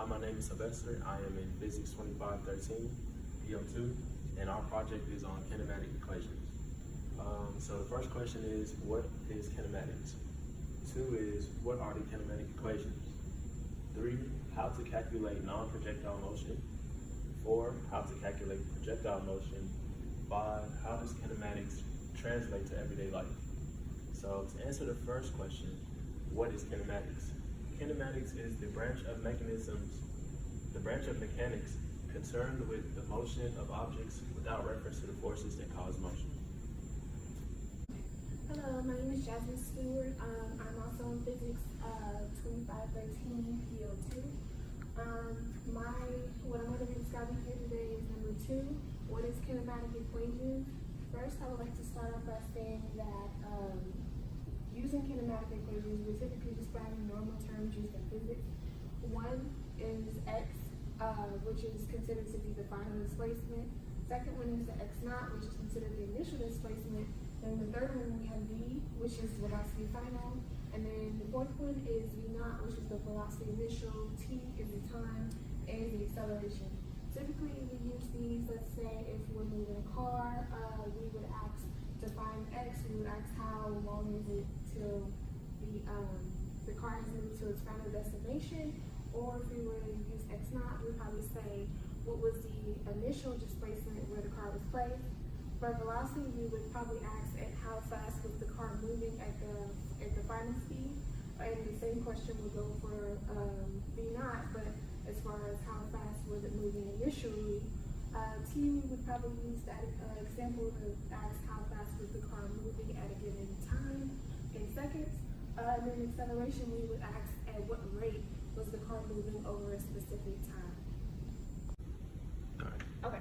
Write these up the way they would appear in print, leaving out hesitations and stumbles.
Hi, my name is Sylvester. I am in Physics 2513, PO2, and our project is on kinematic equations. So the first question is, what is kinematics? 2 is, what are the kinematic equations? 3, how to calculate non-projectile motion. 4, how to calculate projectile motion. 5, how does kinematics translate to everyday life? So to answer the first question, what is kinematics? Kinematics is the branch of mechanics concerned with the motion of objects without reference to the forces that cause motion. Hello, my name is Jazmine Stewart. I'm also in Physics 2513 PO2. What I'm going to be describing here today is number 2, what is kinematic equation? First, I would like to start off by saying that using kinematic equations, we're typically describing normal terms used in physics. One is x, which is considered to be the final displacement. Second one is the x naught, which is considered the initial displacement. Then the third one we have v, which is velocity final. And then the fourth one is v naught, which is the velocity initial, t is the time, a is the acceleration. Typically we use these, let's say if we're moving a car, we would ask to find x, we would ask how long is it till the car has moved to its final destination. Or if we were to use x naught, we'd probably say what was the initial displacement where the car was placed. For velocity, we would probably ask at how fast was the car moving at the final speed. And the same question would go for v naught, but as far as how fast was it moving initially. T, we would probably use that example to ask how fast was the car moving at a given time in seconds. And then acceleration, we would ask at what rate was the car moving over a specific time. Okay.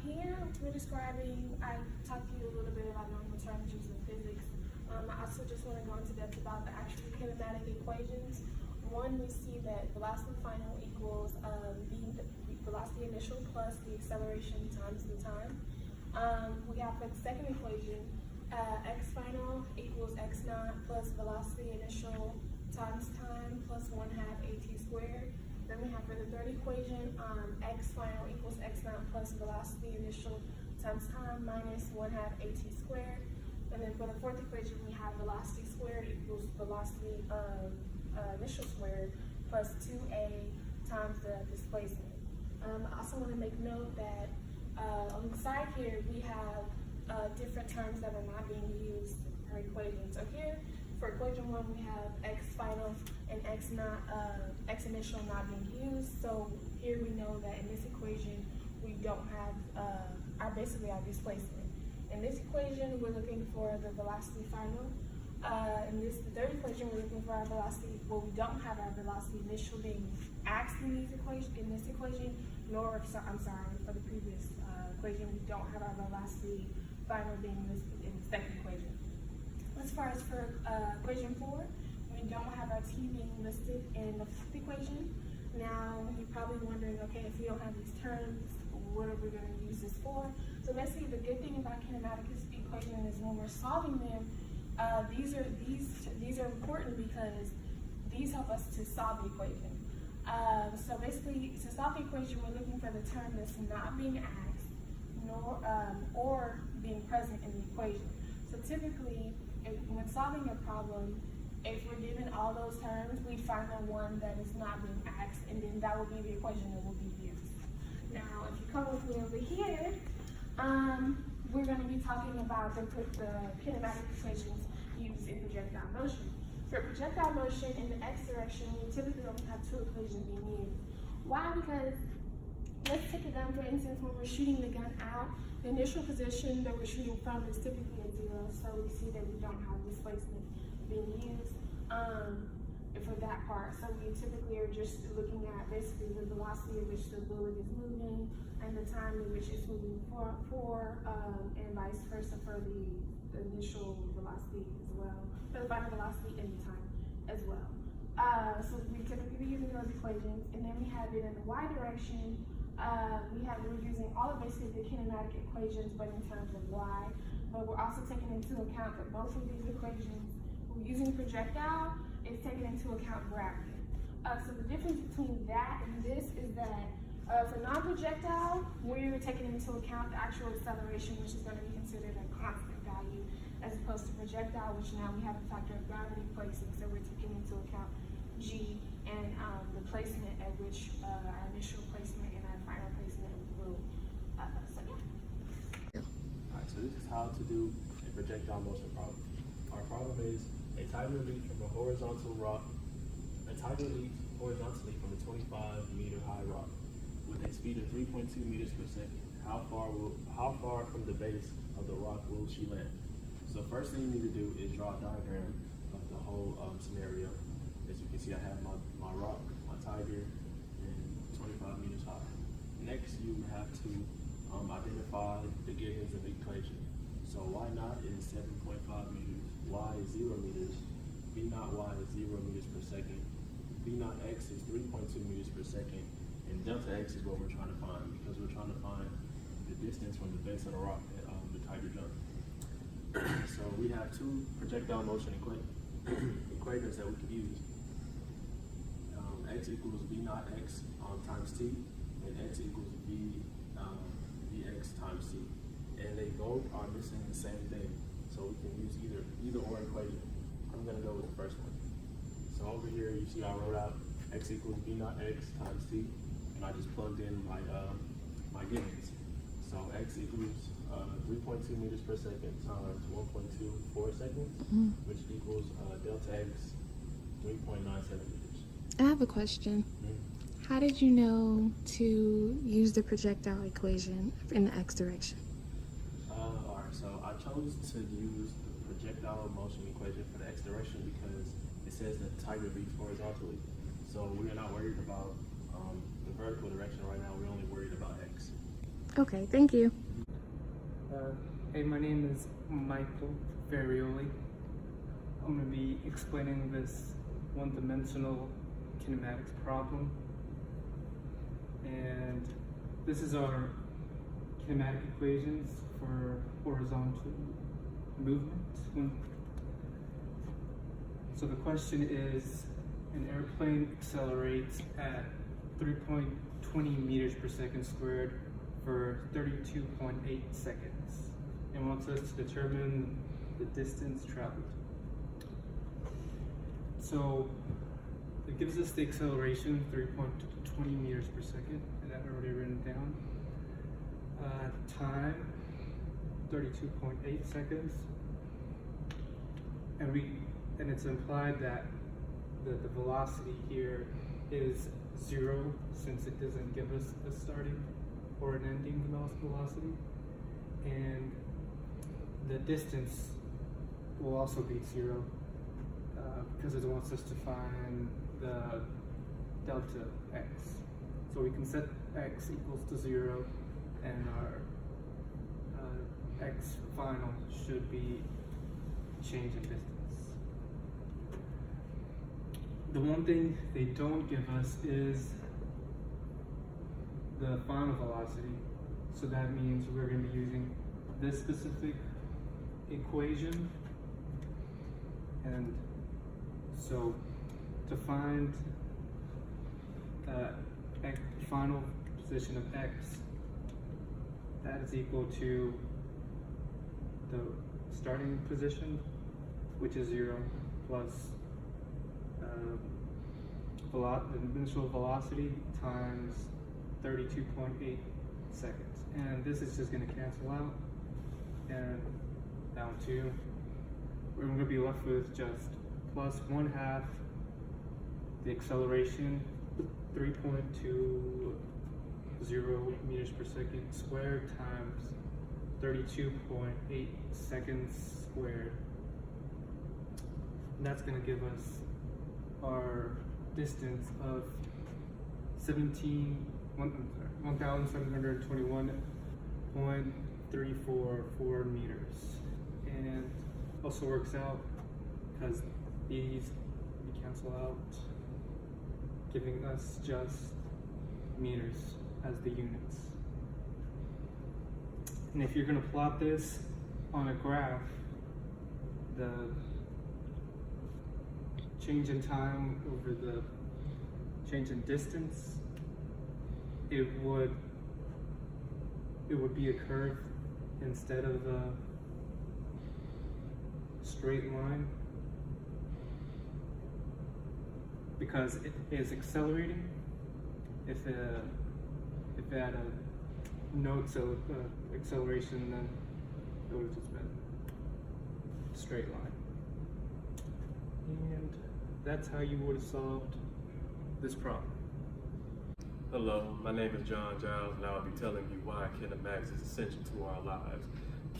Here we're describing, I talked to you a little bit about normal terms used in physics. I also just want to go into depth about the actual kinematic equations. One, we see that velocity final equals the velocity initial plus the acceleration times the time. We have for the second equation, x final equals x naught plus velocity initial times time plus 1/2 at squared. Then we have for the third equation, x final equals x naught plus velocity initial times time minus 1/2 at squared. And then for the fourth equation, we have velocity squared equals velocity initial squared plus 2a times the displacement. I also want to make note that on the side here, we have different terms that are not being used for equations. So here, for equation 1, we have x final and x naught, x initial not being used. So here we know that in this equation, we don't have basically our displacement. In this equation, we're looking for the velocity final. In the third equation, we're looking for our velocity. Well, we don't have our velocity initial being asked in this equation, nor, I'm sorry, for the previous equation, we don't have our velocity final being listed in the second equation. As far as for equation 4, we don't have our t being listed in the fifth equation. Now, you're probably wondering, okay, if we don't have these terms, what are we going to use this for? So basically, the good thing about kinematic equation is when we're solving them, these are important because these help us to solve the equation. So basically, to solve the equation, we're looking for the term that's not being asked, nor or being present in the equation. So typically, when solving a problem, if we're given all those terms, we find the one that is not being asked, and then that will be the equation that will be used. Now, if you come with me over here, we're going to be talking about the kinematic equations used in projectile motion. For projectile motion in the x direction, we typically only have 2 equations being used. Why? Because let's take a gun, for instance, when we're shooting the gun out, the initial position that we're shooting from is typically at 0, so we see that we don't have displacement being used for that part. So we typically are just looking at basically the velocity at which the bullet is moving and the time in which it's moving and vice versa for the initial velocity as well, for the final velocity and the time as well. So we typically be using those equations, and then we have it in the y direction. We're using all of basically the kinematic equations, but in terms of y. But we're also taking into account that both of these equations, we're using projectile, is taking into account gravity. So the difference between that and this is that for non-projectile, we're taking into account the actual acceleration, which is going to be considered a constant value, as opposed to projectile, which now we have the factor of gravity placing, so we're taking into account G and the placement at which our initial placement and our final placement will. So yeah. Alright, so this is how to do a projectile motion problem. Our problem is a tiger leap from a horizontal rock. A tiger leaps horizontally from a 25-meter high rock with a speed of 3.2 meters per second. How far from the base of the rock will she land? So first thing you need to do is draw a diagram of the whole scenario. As you can see, I have my rock, my tiger, and 25 meters high. Next, you have to identify the givens of the equation. So y naught is 7.5 meters, y is 0 meters, v naught y is 0 meters per second, v naught x is 3.2 meters per second, and delta x is what we're trying to find, because we're trying to find the distance from the base of the rock that the tiger jumped. So we have two projectile motion equations that we can use. X equals v naught x times t, and x equals vx times t. And they both are missing the same thing. So we can use either or equation. I'm gonna go with the first one. So over here you see I wrote out x equals v naught x times t, and I just plugged in my givens. So x equals 3.2 meters per second times 1.24 seconds, which equals delta x 3.97 meters. I have a question. How did you know to use the projectile equation in the x direction? Alright, so I chose to use the projectile motion equation for the x direction because it says that the tiger leaps horizontally. So we're not worried about the vertical direction right now, we're only worried about x. Okay, thank you. Hey, my name is Michael Ferioli. I'm going to be explaining this one-dimensional kinematics problem. And this is our kinematic equations for horizontal movement. So the question is, an airplane accelerates at 3.20 meters per second squared for 32.8 seconds and wants us to determine the distance traveled. So it gives us the acceleration 3.20 meters per second, and I've already written down. Time 32.8 seconds, and it's implied that the velocity here is 0 since it doesn't give us a starting or an ending velocity, and the distance will also be 0 because it wants us to find the delta x. So we can set x equals to 0, and our x final should be change in distance. The one thing they don't give us is the final velocity. So that means we're going to be using this specific equation. And so to find the final position of x, that is equal to the starting position, which is 0, plus the initial velocity times 32.8 seconds. And this is just going to cancel out, and down to, we're going to be left with just plus 1/2 the acceleration, 3.20 meters per second squared times 32.8 seconds squared. And that's going to give us our distance of 1,721.344 meters. And also works out because these we cancel out, giving us just meters as the units. And if you're going to plot this on a graph, the change in time over the change in distance, it would be a curve instead of a straight line, because it is accelerating. If it had a notes of acceleration, then it would have just been a straight line. And that's how you would have solved this problem. Hello, my name is John Giles, and I'll be telling you why kinematics is essential to our lives.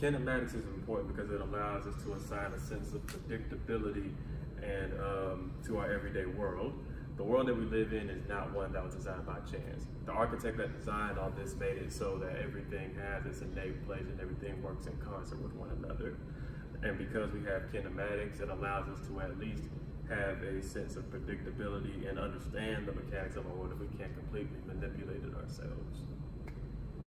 Kinematics is important because it allows us to assign a sense of predictability and to our everyday world. The world that we live in is not one that was designed by chance. The architect that designed all this made it so that everything has its innate place and everything works in concert with one another. And because we have kinematics, it allows us to at least have a sense of predictability and understand the mechanics of our world if we can't completely manipulate it ourselves.